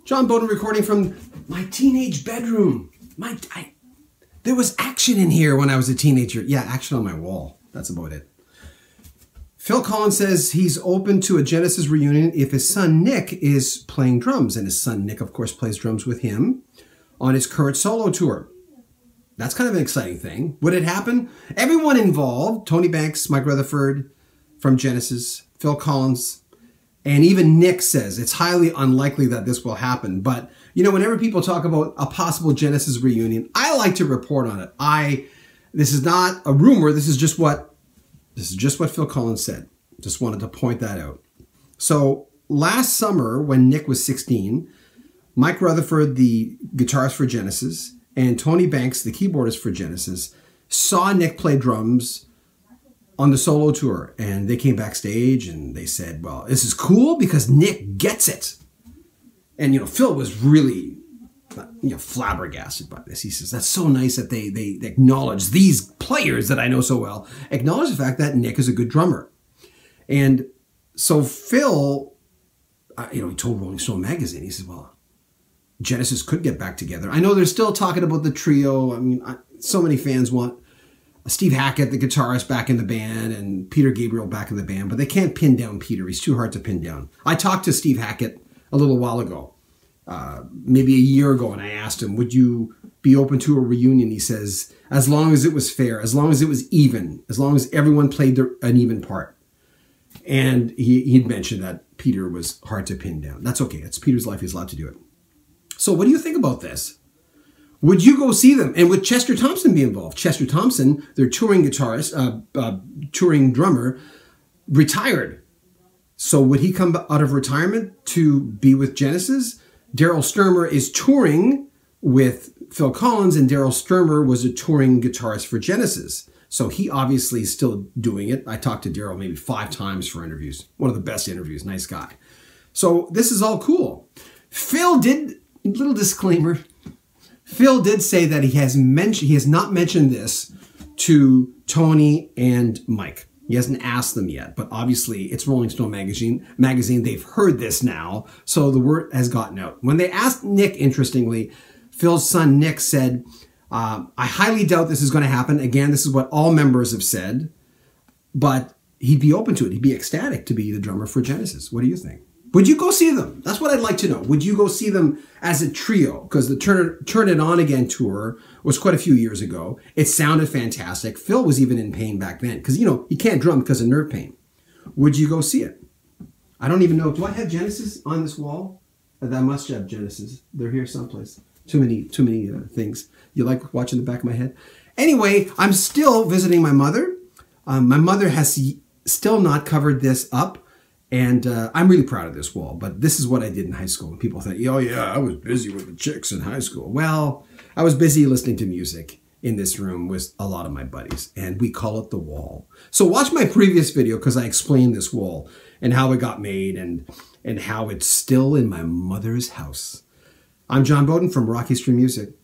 John Bowden recording from my teenage bedroom. There was action in here when I was a teenager. Yeah, action on my wall. That's about it. Phil Collins says he's open to a Genesis reunion if his son Nick is playing drums. And his son Nick, of course, plays drums with him on his current solo tour. That's kind of an exciting thing. Would it happen? Everyone involved, Tony Banks, Mike Rutherford from Genesis, Phil Collins, and even Nick says it's highly unlikely that this will happen. But, you know, whenever people talk about a possible Genesis reunion, I like to report on it. This is not a rumor. This is just what Phil Collins said. Just wanted to point that out. So last summer, when Nick was 16, Mike Rutherford, the guitarist for Genesis, and Tony Banks, the keyboardist for Genesis, saw Nick play drums on the solo tour. And they came backstage and they said, well, this is cool because Nick gets it. And, you know, Phil was really, flabbergasted by this. He says, that's so nice that they acknowledge, these players that I know so well, acknowledge the fact that Nick is a good drummer. And so Phil, he told Rolling Stone magazine, he said, well, Genesis could get back together. I know they're still talking about the trio. I mean, so many fans want Steve Hackett, the guitarist, back in the band, and Peter Gabriel back in the band, but they can't pin down Peter. He's too hard to pin down. I talked to Steve Hackett a little while ago, maybe a year ago, and I asked him, would you be open to a reunion? He says, as long as it was fair, as long as it was even, as long as everyone played an even part. And he'd mentioned that Peter was hard to pin down. That's okay. It's Peter's life. He's allowed to do it. So what do you think about this? Would you go see them? And would Chester Thompson be involved? Chester Thompson, their touring guitarist, touring drummer, retired. So would he come out of retirement to be with Genesis? Daryl Stuermer is touring with Phil Collins, and Daryl Stuermer was a touring guitarist for Genesis. So he obviously is still doing it. I talked to Daryl maybe 5 times for interviews. One of the best interviews. Nice guy. So this is all cool. Phil did, little disclaimer, Phil did say that he has not mentioned this to Tony and Mike. He hasn't asked them yet, but obviously it's Rolling Stone magazine. They've heard this now, so the word has gotten out. When they asked Nick, interestingly, Phil's son Nick said, I highly doubt this is going to happen. Again, this is what all members have said, but he'd be open to it. He'd be ecstatic to be the drummer for Genesis. What do you think? Would you go see them? That's what I'd like to know. Would you go see them as a trio? Because the Turn It On Again tour was quite a few years ago. It sounded fantastic. Phil was even in pain back then because, he can't drum because of nerve pain. Would you go see it? I don't even know. Do I have Genesis on this wall? I must have Genesis. They're here someplace. Too many things. You like watching the back of my head? Anyway, I'm still visiting my mother. My mother has still not covered this up. And I'm really proud of this wall, but this is what I did in high school. And people think, oh yeah, I was busy with the chicks in high school. Well, I was busy listening to music in this room with a lot of my buddies, and we call it the wall. So watch my previous video because I explained this wall and how it got made and how it's still in my mother's house. I'm John Bowden from Rock History Music.